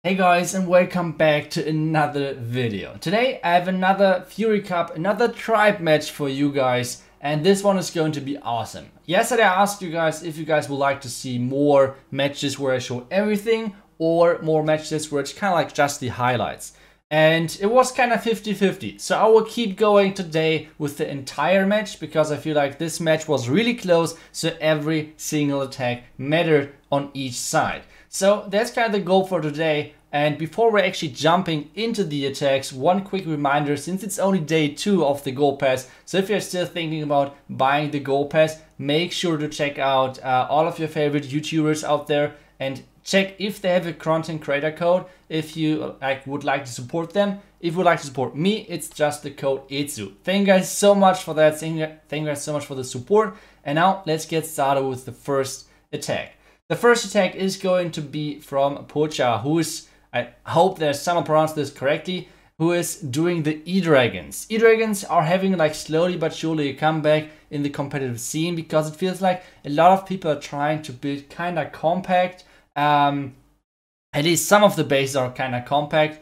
Hey guys, and welcome back to another video. Today I have another Fury Cup, another tribe match for you guys, and this one is going to be awesome. Yesterday I asked you guys if you guys would like to see more matches where I show everything or more matches where it's kind of like just the highlights. And it was kind of 50-50, so I will keep going today with the entire match because I feel like this match was really close, so every single attack mattered on each side. So that's kind of the goal for today. And before we're actually jumping into the attacks, one quick reminder, since it's only day 2 of the Gold Pass, so if you're still thinking about buying the Gold Pass, make sure to check out all of your favorite YouTubers out there and check if they have a content creator code, if you would like to support them. If you would like to support me, it's just the code ETSU. Thank you guys so much for that, thank you guys so much for the support. And now let's get started with the first attack. The first attack is going to be from Pocha, who is, I hope that someone pronounced this correctly, who is doing the E-Dragons. E-Dragons are having like slowly but surely a comeback in the competitive scene because it feels like a lot of people are trying to build kind of compact. At least some of the bases are kind of compact,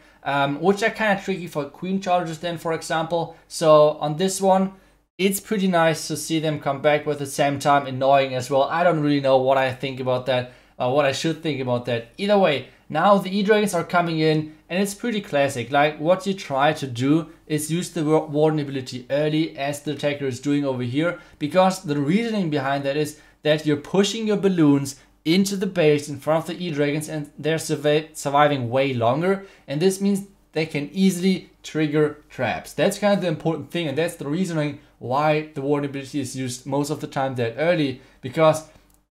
which are kind of tricky for queen chargers then, for example. So on this one, it's pretty nice to see them come back, but at the same time annoying as well. I don't really know what I think about that, or what I should think about that. Either way, now the E-Dragons are coming in, and it's pretty classic. Like, what you try to do is use the warden ability early, as the attacker is doing over here, because the reasoning behind that is that you're pushing your balloons into the base in front of the E-Dragons, and they're surviving way longer, and this means they can easily trigger traps. That's kind of the important thing, and that's the reasoning why the warden ability is used most of the time that early, because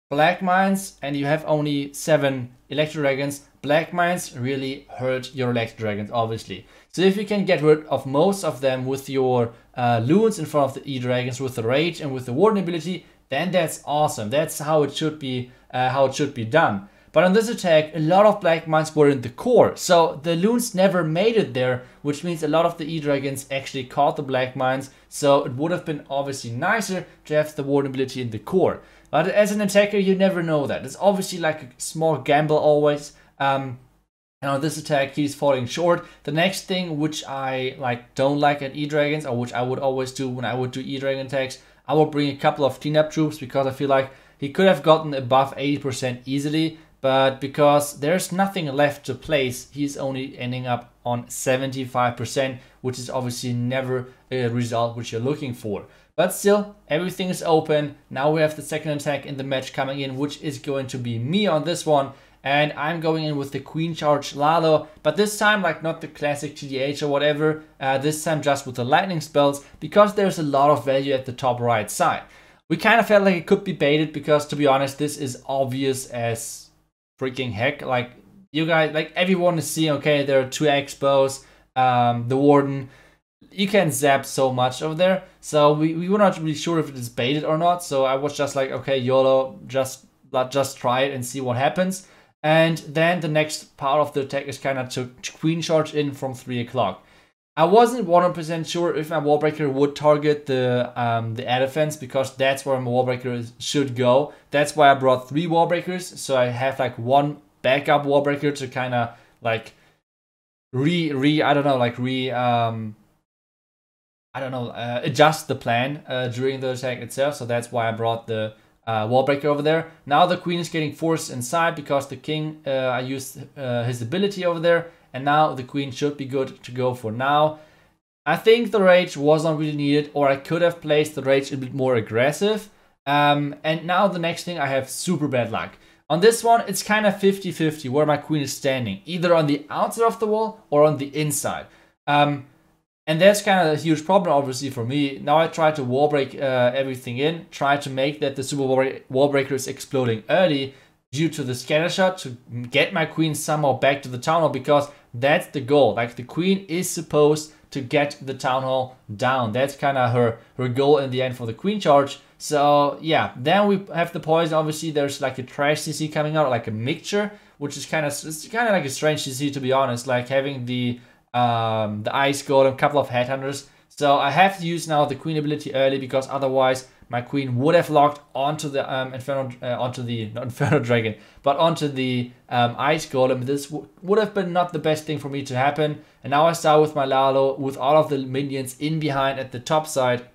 black mines, and you have only 7 electro dragons, black mines really hurt your electro dragons, obviously. So if you can get rid of most of them with your loons in front of the E-Dragons, with the rage and with the warden ability, then that's awesome. That's how it should be done. But on this attack, a lot of black mines were in the core, so the loons never made it there, which means a lot of the E-Dragons actually caught the black mines, so it would have been obviously nicer to have the warden ability in the core. But as an attacker, you never know that. It's obviously like a small gamble always. And on this attack, he's falling short. The next thing which I don't like at E-Dragons, or which I would always do when I would do E-Dragon attacks, I will bring a couple of cleanup troops because I feel like he could have gotten above 80% easily. But because there's nothing left to place, he's only ending up on 75%, which is obviously never a result which you're looking for. But still, everything is open. Now we have the second attack in the match coming in, which is going to be me on this one. And I'm going in with the Queen Charge Lalo, but this time not the classic TDH or whatever, this time just with the lightning spells, because there's a lot of value at the top right side. We kind of felt like it could be baited because, to be honest, this is obvious as freaking heck. Like, you guys, everyone is seeing, okay, there are 2 expos, the warden, you can zap so much over there. So we were not really sure if it is baited or not, so I was just like, okay, YOLO, just try it and see what happens. And then the next part of the attack is kind of to queen charge in from 3 o'clock. I wasn't 100% sure if my wallbreaker would target the air defense, because that's where my wallbreaker should go. That's why I brought 3 wallbreakers, so I have one backup wallbreaker to kind of adjust the plan during the attack itself. So that's why I brought the wallbreaker over there. Now the queen is getting forced inside because the king, I used his ability over there, and now the queen should be good to go for now. I think the rage wasn't really needed, or I could have placed the rage a bit more aggressive. And now the next thing, I have super bad luck. On this one, it's kind of 50-50 where my queen is standing, either on the outside of the wall or on the inside. And that's kind of a huge problem, obviously, for me. Now I try to wall break everything in, try to make that the super wall breaker is exploding early due to the scatter shot to get my queen somehow back to the town hall, because that's the goal. The queen is supposed to get the town hall down. That's kind of her goal in the end for the queen charge. So yeah, then we have the poison. Obviously, there's a trash CC coming out, a mixture, which is kind of like a strange CC, to be honest. Having the ice golem, a couple of headhunters. So I have to use now the queen ability early, because otherwise my queen would have locked onto the not Inferno Dragon, but onto the Ice Golem. This would have been not the best thing for me to happen. And now I start with my Lalo with all of the minions in behind at the top side.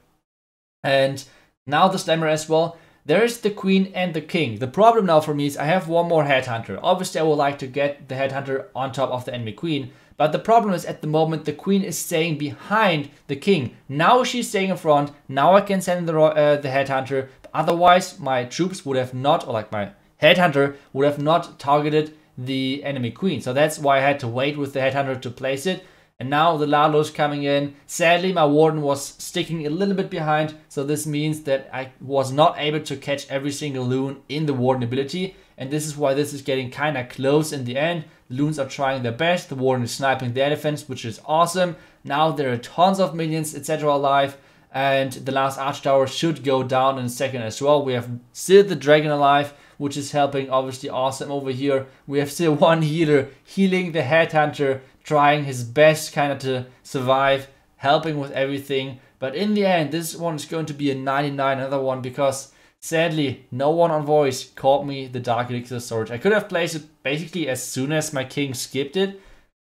And now the Slammer as well. There is the Queen and the King. The problem now for me is I have one more Headhunter. Obviously I would like to get the Headhunter on top of the enemy Queen. But the problem is at the moment the Queen is staying behind the King. Now she's staying in front. Now I can send the Headhunter. Otherwise my troops would have not, or like my Headhunter would have not targeted the enemy Queen. So that's why I had to wait with the Headhunter to place it. And now the Lalo's coming in. Sadly, my Warden was sticking a little bit behind. So this means that I was not able to catch every single loon in the Warden ability. And this is why this is getting kind of close in the end. The loons are trying their best. The Warden is sniping the elephants, which is awesome. Now there are tons of minions, etc. alive. And the last Arch Tower should go down in a second as well. We have still the Dragon alive, which is helping, obviously awesome over here. We have still one healer healing the Headhunter, trying his best kind of to survive, helping with everything. But in the end, this one is going to be a 99, another one, because sadly, no one on voice caught me the Dark Elixir storage. I could have placed it basically as soon as my king skipped it,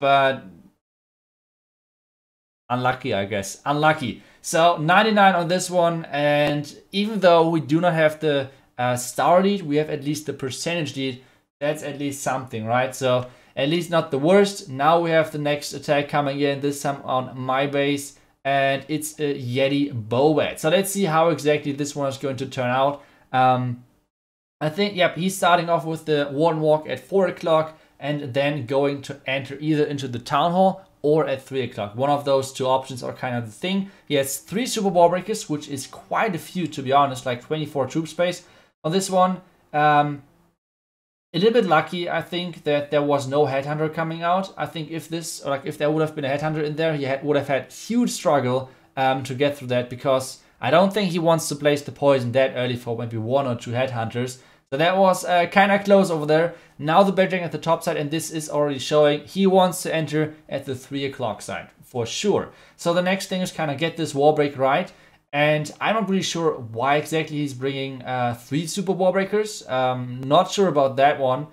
but unlucky, I guess. Unlucky. So 99 on this one, and even though we do not have the star lead, we have at least the percentage lead. That's at least something, right? So at least not the worst. Now we have the next attack coming in, this time on my base, and it's a Yeti Bobat. So let's see how exactly this one is going to turn out. I think, yep, he's starting off with the Warden Walk at 4 o'clock and then going to enter either into the Town Hall or at 3 o'clock. One of those two options are kind of the thing. He has 3 Super Ball Breakers, which is quite a few, to be honest, like 24 troop space on this one. A little bit lucky, I think, that there was no Headhunter coming out. I think if this, or like if there would have been a Headhunter in there, he would have had huge struggle to get through that, because I don't think he wants to place the poison that early for maybe 1 or 2 Headhunters. So that was kind of close over there. Now the Beardragon at the top side, and this is already showing he wants to enter at the 3 o'clock side, for sure. So the next thing is kind of get this wall break right. And I'm not really sure why exactly he's bringing 3 Super Wall Breakers. Not sure about that one,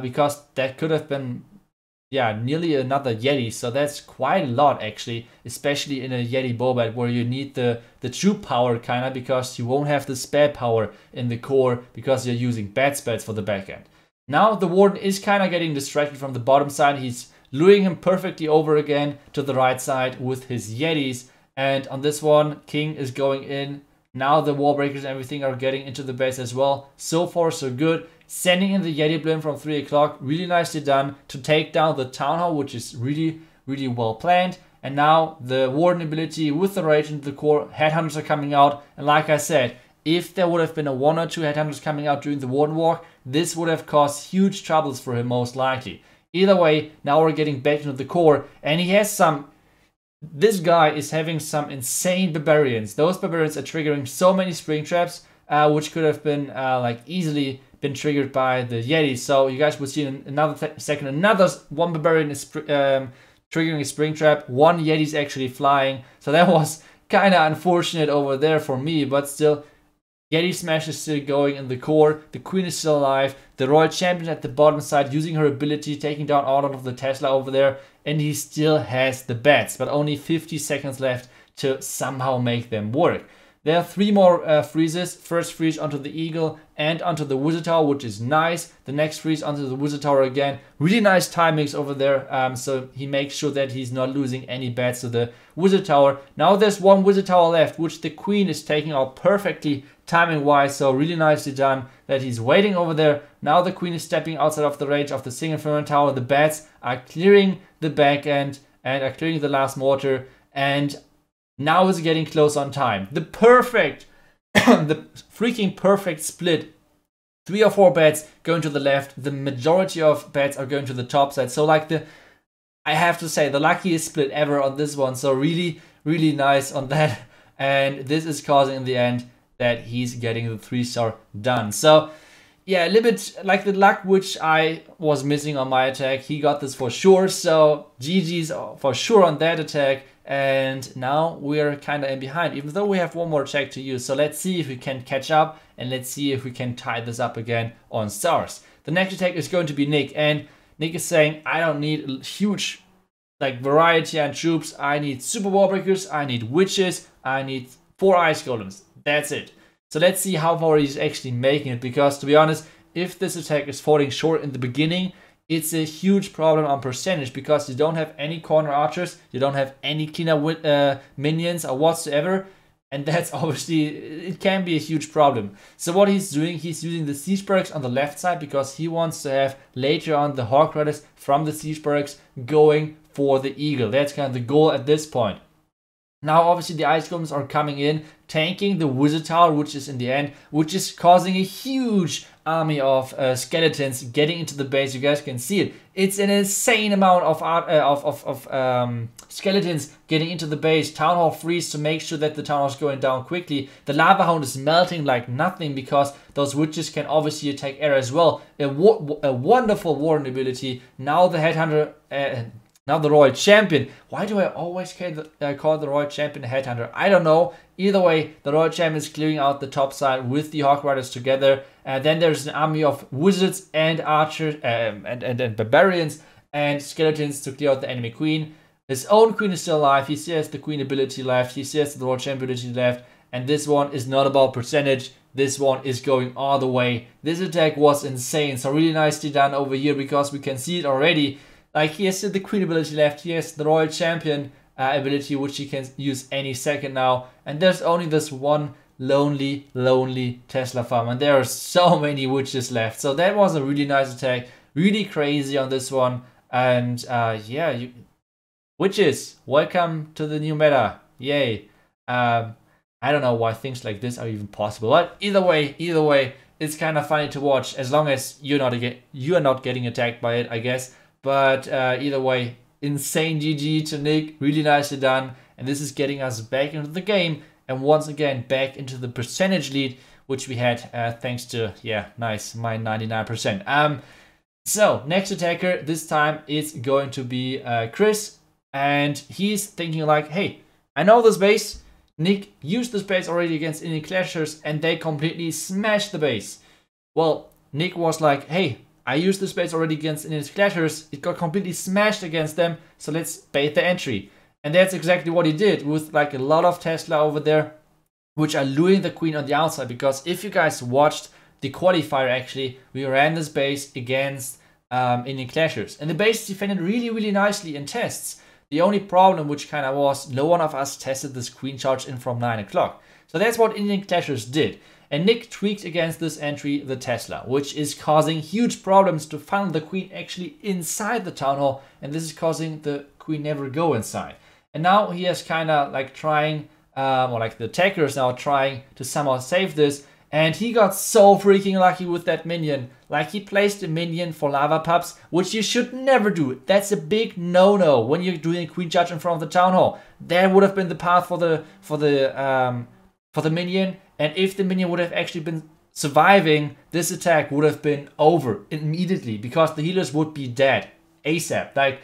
because that could have been, yeah, nearly another Yeti. So that's quite a lot, actually, especially in a Yeti Bobat, where you need the true power, kind of, because you won't have the spare power in the core, because you're using bad spells for the back end. Now the Warden is kind of getting distracted from the bottom side. He's luring him perfectly over again to the right side with his Yetis. And on this one, King is going in. Now the wall breakers and everything are getting into the base as well. So far, so good. Sending in the Yeti Blim from 3 o'clock. Really nicely done to take down the Town Hall, which is really, really well planned. And now the Warden ability with the Rage into the core. Headhunters are coming out. And like I said, if there would have been a 1 or 2 Headhunters coming out during the Warden Walk, this would have caused huge troubles for him, most likely. Either way, now we're getting back into the core. And he has some... This guy is having some insane Barbarians. Those Barbarians are triggering so many Spring Traps, which could have been like easily been triggered by the Yeti. So you guys will see in another second, another one Barbarian is triggering a Spring Trap. One Yeti is actually flying. So that was kind of unfortunate over there for me, but still, Yeti Smash is still going in the core. The Queen is still alive. The Royal Champion at the bottom side using her ability, taking down all of the Tesla over there. And he still has the bats, but only 50 seconds left to somehow make them work. There are 3 more freezes. First freeze onto the Eagle and onto the Wizard Tower, which is nice. The next freeze onto the Wizard Tower again. Really nice timings over there. So he makes sure that he's not losing any bats to the Wizard Tower. Now there's 1 Wizard Tower left, which the Queen is taking out perfectly timing-wise. So really nicely done that he's waiting over there. Now the Queen is stepping outside of the range of the single Inferno Tower. The bats are clearing the back end and are clearing the last mortar. And now it's getting close on time. The perfect, the freaking perfect split. 3 or 4 bats going to the left. The majority of bats are going to the top side. So like I have to say, the luckiest split ever on this one. So really, really nice on that. And this is causing in the end that he's getting the 3-star done. So yeah, a little bit like the luck which I was missing on my attack. He got this for sure. So GG's for sure on that attack. and now we're kind of in behind, even though we have one more attack to use. So let's see if we can catch up, and let's see if we can tie this up again on stars. The next attack is going to be Nick, and Nick is saying, I don't need a huge like variety and troops. I need super wall breakers, I need witches, I need 4 ice golems. That's it. So let's see how far he's actually making it, because to be honest, if this attack is falling short in the beginning, it's a huge problem on percentage, because you don't have any corner archers, you don't have any cleaner minions or whatsoever, and that's obviously, it can be a huge problem. So what he's doing, he's using the siege barracks on the left side, because he wants to have later on the Hawk Riders from the siege barracks going for the eagle. That's kind of the goal at this point. Now obviously the ice golems are coming in, tanking the wizard tower, which is in the end, which is causing a huge army of skeletons getting into the base. You guys can see it. It's an insane amount of skeletons getting into the base. Town hall freeze to make sure that the town hall is going down quickly. The lava hound is melting like nothing, because those witches can obviously attack air as well. A wonderful warden ability. Now the headhunter. Now the Royal Champion. Why do I always call the Royal Champion a Headhunter? I don't know. Either way, the Royal Champion is clearing out the top side with the Hawk Riders together. Then there's an army of wizards and archers and barbarians and skeletons to clear out the enemy queen. His own queen is still alive. He still has the queen ability left. He still has the Royal Champion ability left. And this one is not about percentage. This one is going all the way. This attack was insane. So really nicely done over here, because we can see it already. Like, he has the queen ability left, he has the Royal Champion ability, which he can use any second now. And there's only this one lonely Tesla farm, and there are so many witches left. So that was a really nice attack, really crazy on this one. And yeah, witches, welcome to the new meta, yay. I don't know why things like this are even possible, but either way, it's kind of funny to watch, as long as you are not getting attacked by it, I guess. But either way, insane GG to Nick, really nicely done. And this is getting us back into the game, and once again back into the percentage lead, which we had thanks to, yeah, nice, my 99%. So next attacker this time is going to be Chris, and he's thinking like, hey, I know this base. Nick used this base already against Indian Clashers, and they completely smashed the base. Well, Nick was like, hey, I used this base already against Indian Clashers, it got completely smashed against them, so let's bait the entry. And that's exactly what he did, with like a lot of Tesla over there, which are luring the queen on the outside. Because if you guys watched the qualifier, actually, we ran this base against Indian Clashers, and the base defended really nicely in tests. The only problem, which kind of was, no one of us tested this queen charge in from 9 o'clock. So that's what Indian Clashers did. And Nick tweaked against this entry the Tesla, which is causing huge problems to funnel the queen actually inside the town hall, and this is causing the queen never go inside. And now he is kind of like trying, or like the attacker is now trying to somehow save this, and he got so freaking lucky with that minion. Like, he placed a minion for lava pups, which you should never do. That's a big no-no when you're doing a queen charge in front of the town hall. That would have been the path for the minion. And if the minion would have actually been surviving, this attack would have been over immediately, because the healers would be dead ASAP. Like,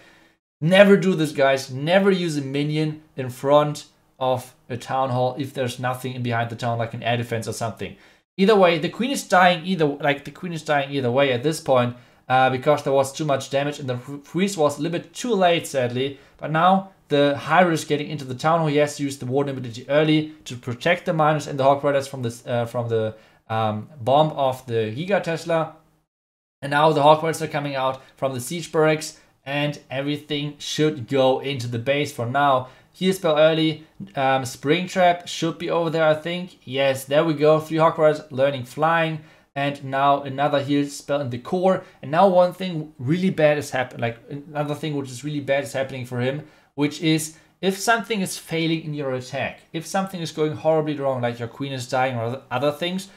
never do this, guys. Never use a minion in front of a town hall if there's nothing in behind the town, like an air defense or something. Either way, the queen is dying either way at this point, because there was too much damage, and the freeze was a little bit too late, sadly. But now the Hydra is getting into the town hall. He has to use the warden ability early to protect the miners and the Hawk Riders from the bomb of the Giga Tesla. And now the Hawk Riders are coming out from the siege barracks, and everything should go into the base for now. Heal spell early. Springtrap should be over there, I think. Yes, there we go. 3 Hawk Riders learning flying. And now another heal spell in the core. And now one thing really bad is happening. Like, another thing which is really bad is happening for him, which is if something is failing in your attack, if something is going horribly wrong, like your queen is dying or other things,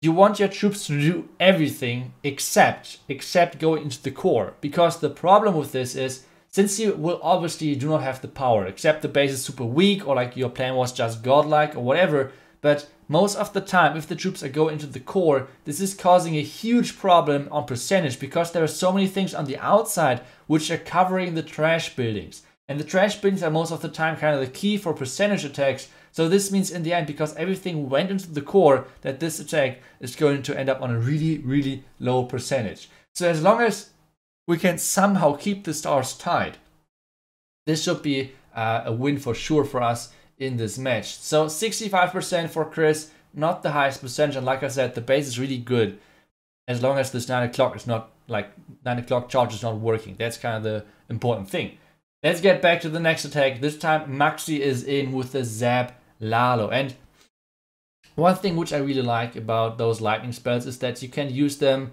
you want your troops to do everything except go into the core. Because the problem with this is, since you will obviously do not have the power, except the base is super weak, or like your plan was just godlike or whatever, but most of the time, if the troops are going into the core, this is causing a huge problem on percentage, because there are so many things on the outside which are covering the trash buildings. And the trash bins are most of the time kind of the key for percentage attacks. So this means in the end, because everything went into the core, that this attack is going to end up on a really, really low percentage. So as long as we can somehow keep the stars tied, this should be a win for sure for us in this match. So 65% for Chris, not the highest percentage. And like I said, the base is really good as long as this 9 o'clock is not, like 9 o'clock charge is not working. That's kind of the important thing. Let's get back to the next attack. This time Maxi is in with the Zap Lalo. And one thing which I really like about those lightning spells is that you can use them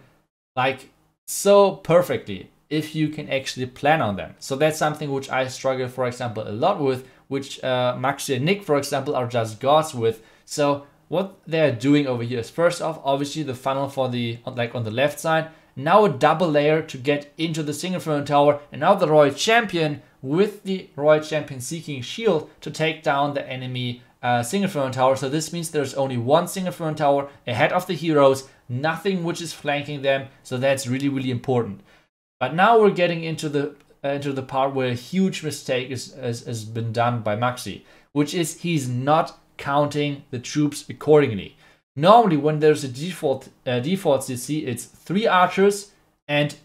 like so perfectly if you can actually plan on them. So that's something which I struggle, for example, a lot with, which Maxi and Nick, for example, are just gods with. So what they're doing over here is, first off, obviously the funnel for the, like on the left side, now a double layer to get into the single Inferno Tower, and now the Royal Champion with the Royal Champion seeking shield to take down the enemy single Inferno Tower. So this means there's only one single Inferno Tower ahead of the heroes, nothing which is flanking them. So that's really, really important. But now we're getting into the part where a huge mistake has been done by Maxi, which is he's not counting the troops accordingly. Normally, when there's a default CC, it's 3 archers and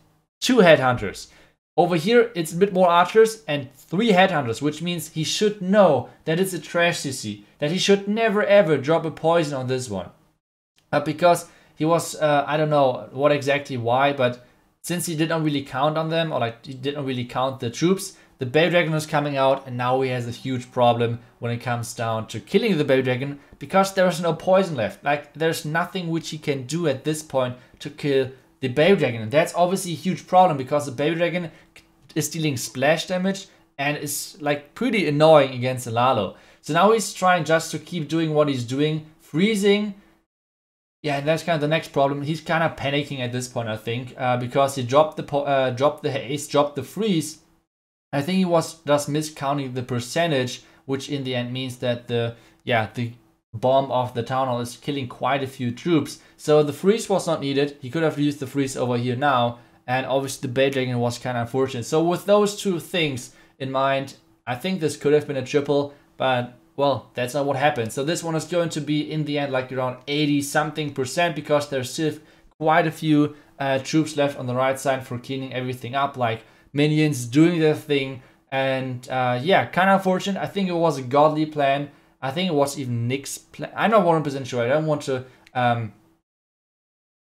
2 headhunters. Over here, it's a bit more archers and 3 headhunters, which means he should know that it's a trash CC, that he should never ever drop a poison on this one. Because he was, I don't know what exactly why, but since he didn't really count on them, or like he didn't really count the troops, the Baby Dragon was coming out, and now he has a huge problem when it comes down to killing the Baby Dragon, because there's no poison left. Like, there's nothing which he can do at this point to kill the Baby Dragon. And that's obviously a huge problem, because the Baby Dragon is dealing splash damage and is like pretty annoying against the Lalo. So now he's trying just to keep doing what he's doing, freezing. Yeah, and that's kind of the next problem. He's kind of panicking at this point, I think, because he dropped the haste, dropped the freeze. I think he was just miscounting the percentage, which in the end means that the bomb of the town hall is killing quite a few troops. So the freeze was not needed. He could have used the freeze over here now, and obviously the Baby Dragon was kind of unfortunate. So with those two things in mind, I think this could have been a triple, but well, that's not what happened. So this one is going to be in the end like around 80-something%, because there's still quite a few troops left on the right side for cleaning everything up, like minions doing their thing. And yeah, kind of unfortunate. I think it was a godly plan. I think it was even Nick's plan. I'm not 100% sure. I don't want to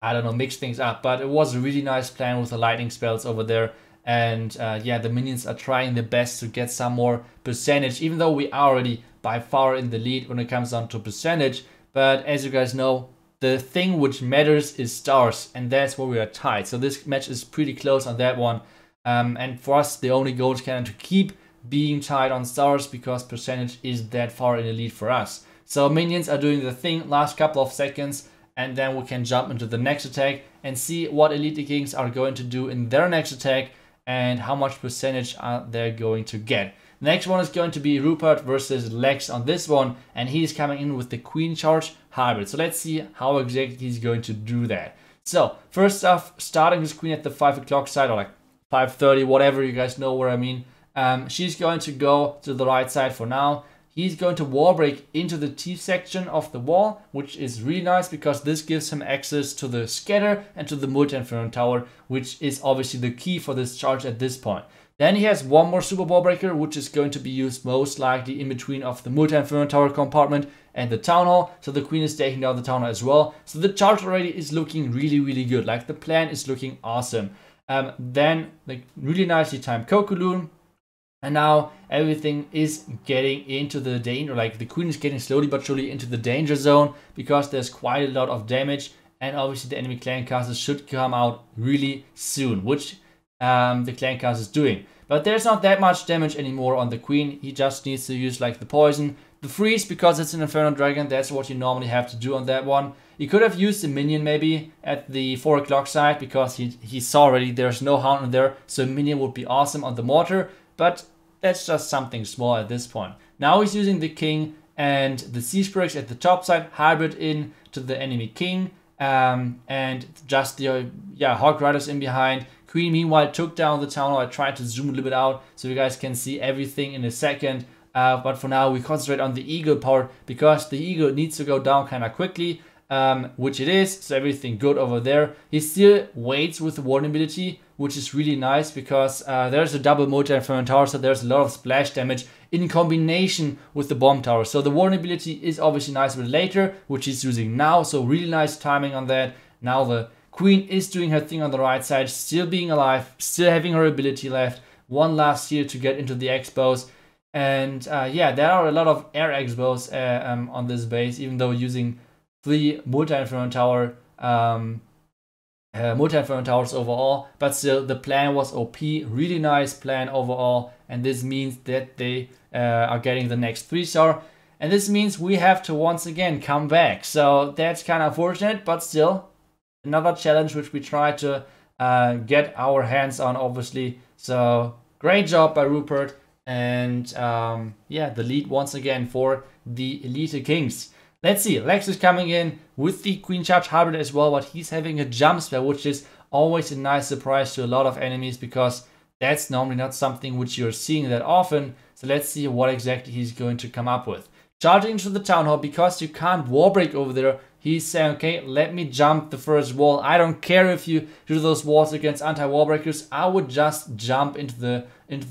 I don't know, mix things up, but it was a really nice plan with the lightning spells over there. And yeah, the minions are trying their best to get some more percentage, even though we are already by far in the lead when it comes down to percentage. But as you guys know, the thing which matters is stars, and that's where we are tied. So this match is pretty close on that one. And for us, the only goal is kind of to keep being tied on stars, because percentage is that far in the lead for us. So minions are doing the thing last couple of seconds, and then we can jump into the next attack and see what Elite Kings are going to do in their next attack and how much percentage are they going to get. The next one is going to be Rupert versus Lex on this one, and he's coming in with the Queen Charge Hybrid. So let's see how exactly he's going to do that. So first off, starting his Queen at the 5 o'clock side, or like 5:30, whatever, you guys know what I mean. She's going to go to the right side for now. He's going to wall break into the T section of the wall, which is really nice because this gives him access to the scatter and to the multi-inferno tower, which is obviously the key for this charge at this point. Then he has one more super wall breaker, which is going to be used most likely in between of the multi-inferno tower compartment and the town hall. So the queen is taking down the town hall as well. So the charge already is looking really, really good. Like, the plan is looking awesome. Then the really nicely timed Kokoloon. And now everything is getting into the danger, like the queen is getting slowly but surely into the danger zone, because there's quite a lot of damage, and obviously the enemy clan casters should come out really soon, which the clan caster is doing. But there's not that much damage anymore on the queen. He just needs to use like the poison, the freeze, because it's an Inferno Dragon. That's what you normally have to do on that one. He could have used the minion maybe at the 4 o'clock side, because he saw already there's no hound in there, so a minion would be awesome on the mortar. But that's just something small at this point. Now he's using the king and the siege bricks at the top side, hybrid in to the enemy king, and just the Hawk Riders in behind, Queen meanwhile took down the town hall. I tried to zoom a little bit out so you guys can see everything in a second. But for now we concentrate on the eagle part because the eagle needs to go down kind of quickly. Which it is, so everything good over there. He still waits with the warden ability, which is really nice because there's a double multi-inferno tower, so there's a lot of splash damage in combination with the bomb tower. So the warden ability is obviously nice a bit later, which he's using now, so really nice timing on that. Now the queen is doing her thing on the right side, still being alive, still having her ability left. One last heal to get into the expos. And yeah, there are a lot of air expos on this base, even though using 3 multi-inferno towers overall, but still the plan was OP, really nice plan overall, and this means that they are getting the next 3-star, and this means we have to once again come back. So that's kind of unfortunate, but still another challenge which we try to get our hands on, obviously. So great job by Rupert, and yeah, the lead once again for the Elite Kings. Let's see, Lex is coming in with the Queen Charge Hybrid as well, but he's having a jump spell, which is always a nice surprise to a lot of enemies because that's normally not something which you're seeing that often. So let's see what exactly he's going to come up with. Charging into the Town Hall, because you can't wall break over there, he's saying, okay, let me jump the first wall. I don't care if you do those walls against anti-wall breakers, I would just jump into the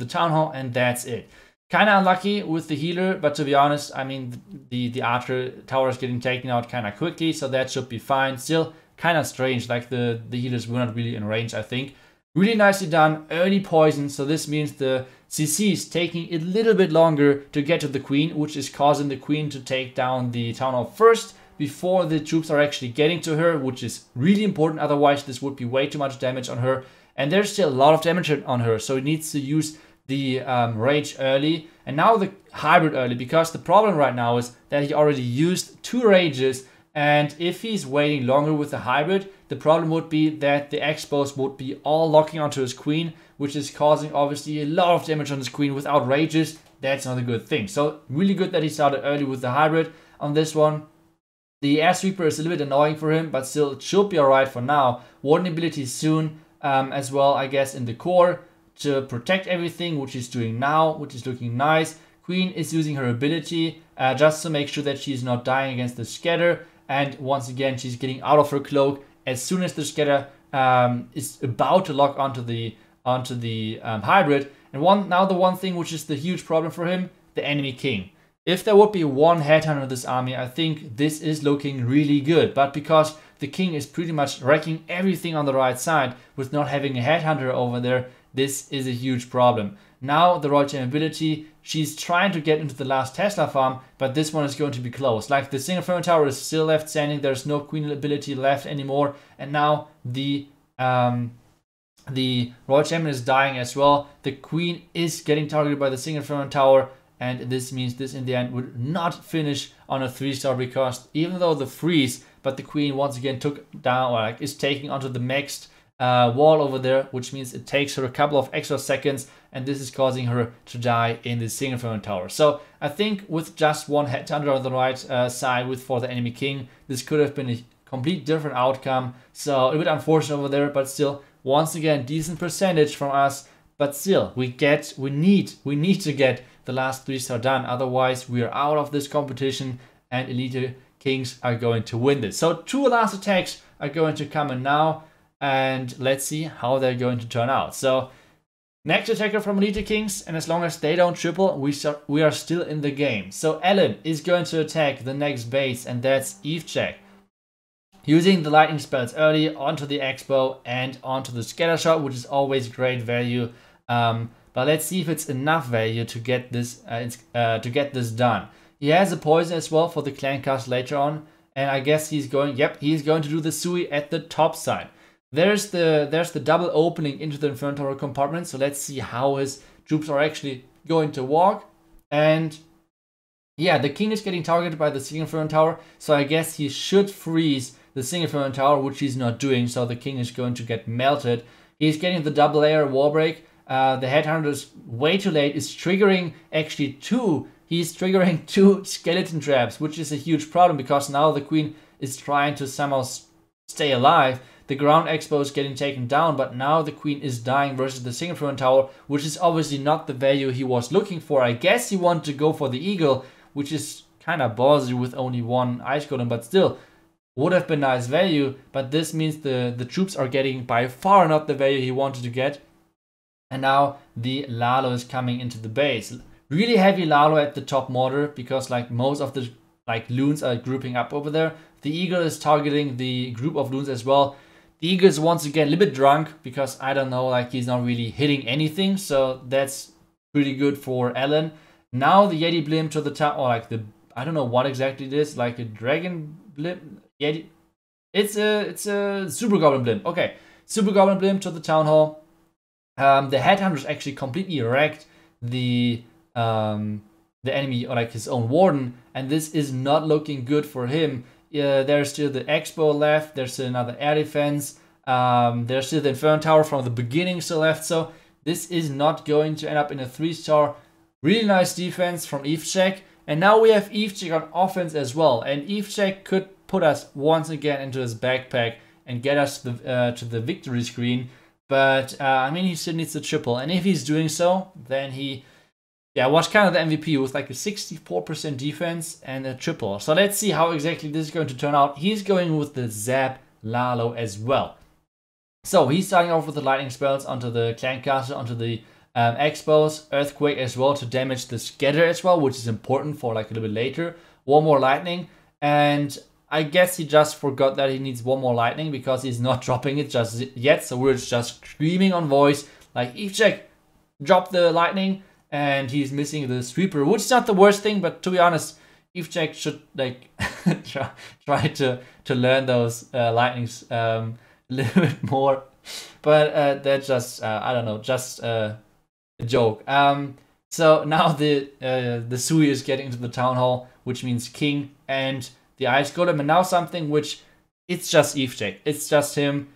Town Hall and that's it. Kind of unlucky with the healer, but to be honest, I mean, the archer tower is getting taken out kind of quickly, so that should be fine. Still kind of strange, like the healers were not really in range, I think. Really nicely done, early poison, so this means the CC is taking a little bit longer to get to the queen, which is causing the queen to take down the town hall first before the troops are actually getting to her, which is really important, otherwise this would be way too much damage on her. And there's still a lot of damage on her, so it needs to use the rage early and now the hybrid early, because the problem right now is that he already used 2 rages, and if he's waiting longer with the hybrid, the problem would be that the expos would be all locking onto his queen, which is causing obviously a lot of damage on his queen without rages. That's not a good thing. So really good that he started early with the hybrid on this one. The air sweeper is a little bit annoying for him, but still it should be alright for now. Warden ability soon as well, I guess, in the core to protect everything, which he's doing now, which is looking nice. Queen is using her ability just to make sure that she's not dying against the scatter, and once again she's getting out of her cloak as soon as the scatter is about to lock onto the hybrid. And now the one thing which is the huge problem for him, the enemy king. If there would be one headhunter in this army, I think this is looking really good, but because the king is pretty much wrecking everything on the right side with not having a headhunter over there, this is a huge problem. Now the Royal Champion ability, she's trying to get into the last Tesla farm, but this one is going to be close. Like the single Inferno Tower is still left standing, there's no queen ability left anymore, and now the Royal Champion is dying as well. The queen is getting targeted by the single Inferno Tower, and this means this in the end would not finish on a 3-star, because even though the freeze, but the queen once again took down, or like is taking onto the next wall over there, which means it takes her a couple of extra seconds, and this is causing her to die in the single Inferno Tower. So I think with just one headhunter on the right side for the enemy king, this could have been a complete different outcome. So a bit unfortunate over there, but still, once again, decent percentage from us. But still, we need to get the last 3-star done, otherwise we are out of this competition and Elite Kings are going to win this. So 2 last attacks are going to come in now, and let's see how they're going to turn out. So next attacker from Elite Kings, and as long as they don't triple, we are still in the game. So Ellen is going to attack the next base, and that's Eve Check, using the lightning spells early onto the Expo and onto the scatter shot, which is always great value. But let's see if it's enough value to get this done. He has a poison as well for the clan cast later on, and I guess he's going to do the SOOOOOO at the top side. There's the double opening into the Inferno Tower compartment, so let's see how his troops are actually going to walk. And yeah, the king is getting targeted by the single Inferno Tower, so I guess he should freeze the single Inferno Tower, which he's not doing, so the king is going to get melted. He's getting the double layer wall break. The headhunter is way too late, is triggering actually 2. He's triggering 2 skeleton traps, which is a huge problem because now the queen is trying to somehow stay alive. the ground expo is getting taken down, but now the queen is dying versus the single front tower, which is obviously not the value he was looking for. I guess he wanted to go for the eagle, which is kind of ballsy with only one ice golem, but still would have been nice value. But this means the troops are getting by far not the value he wanted to get. And now the Lalo is coming into the base. Really heavy Lalo at the top mortar, because like most of the loons are grouping up over there. The eagle is targeting the group of loons as well. The eagle is once again a little bit drunk, because I don't know, like he's not really hitting anything. So that's pretty good for Alan. Now the Yeti blimp to the top, or like the, I don't know what exactly it is, like a dragon blimp, Yeti. It's a super goblin blimp. Okay, super goblin blimp to the town hall. The headhunters actually completely wrecked the enemy, or like his own warden, and this is not looking good for him. There's still the expo left, there's still another air defense, there's still the inferno tower from the beginning still left, so this is not going to end up in a 3-star. Really nice defense from Evechek, and now we have Evechek on offense as well, and Evechek could put us once again into his backpack and get us to the victory screen, but I mean, he still needs the triple, and if he's doing so, then he was kind of the MVP with like a 64% defense and a triple. So let's see how exactly this is going to turn out. He's going with the Zap Lalo as well. So he's starting off with the lightning spells onto the clan castle, onto the expos, earthquake as well to damage the scatter as well, which is important for like a little bit later. One more lightning, and I guess he just forgot that he needs one more lightning because he's not dropping it just yet. So we're just screaming on voice like, Evechek, drop the lightning. And he's missing the sweeper, which is not the worst thing, but to be honest, Evechek should like try to learn those lightnings a little bit more. But that's just I don't know, just a joke. So now the SOOOOOO is getting into the town hall, which means king and the ice golem, and now something which it's just Evechek. It's just him.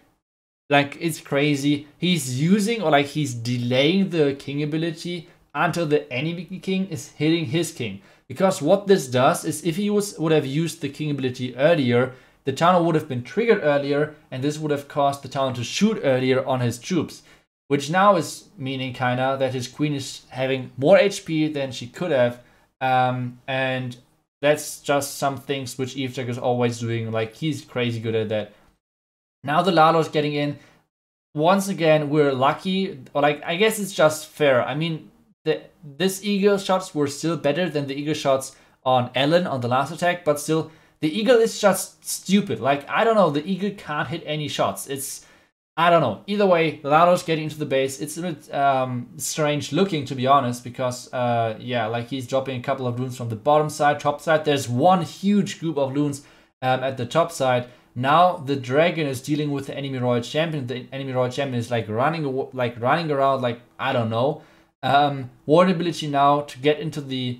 Like, it's crazy. He's using, or like he's delaying the king ability until the enemy king is hitting his king. Because what this does is, if he would have used the king ability earlier, the town would have been triggered earlier, and this would have caused the town to shoot earlier on his troops. Which now is meaning kinda that his queen is having more HP than she could have. And that's just some things which Evechek is always doing. Like, he's crazy good at that. Now the Lalo is getting in. Once again, we're lucky, or like, I guess it's just fair. I mean, this eagle shots were still better than the eagle shots on Ellen on the last attack, but still, the eagle is just stupid. Like, I don't know, the eagle can't hit any shots. It's, I don't know. Either way, the Lalo's getting into the base. It's a bit strange looking, to be honest, because, yeah, like he's dropping a couple of loons from the bottom side, top side. There's one huge group of loons at the top side. Now the dragon is dealing with the enemy royal champion. The enemy royal champion is like running around, like, I don't know. Warden ability now to get into the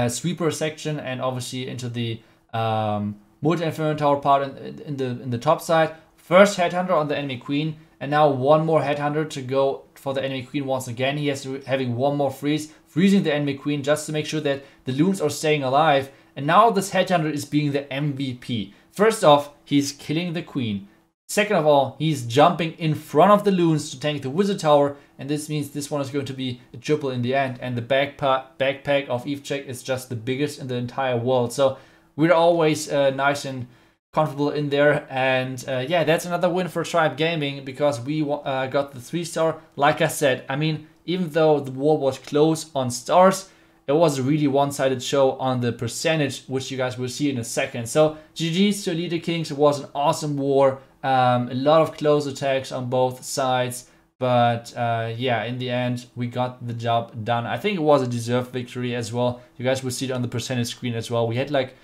sweeper section, and obviously into the multi-inferno tower part in the top side. First headhunter on the enemy queen, and now one more headhunter to go for the enemy queen once again. He has to having one more freezing the enemy queen just to make sure that the loons are staying alive. And now this headhunter is being the MVP. First off, he's killing the queen. Second of all, he's jumping in front of the loons to tank the wizard tower, and this means this one is going to be a triple in the end, and the backpack of Evechek is just the biggest in the entire world. So we're always nice and comfortable in there, and yeah, that's another win for Tribe Gaming, because we got the 3-star. Like I said, I mean, even though the war was close on stars, it was a really one-sided show on the percentage, which you guys will see in a second. So GG's to Elite Kings. It was an awesome war. A lot of close attacks on both sides, but yeah, in the end we got the job done. I think it was a deserved victory as well. You guys will see it on the percentage screen as well. We had like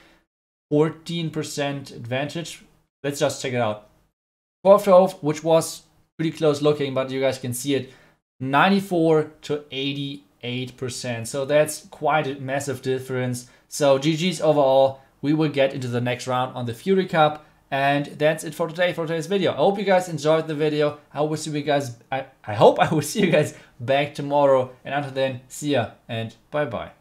14% advantage. Let's just check it out. 12-12, which was pretty close looking, but you guys can see it, 94 to 88%. So that's quite a massive difference. So GG's overall. We will get into the next round on the Fury Cup. And that's it for today, for today's video. I hope you guys enjoyed the video. I will see you guys. I hope I will see you guys back tomorrow. And until then, see ya and bye bye.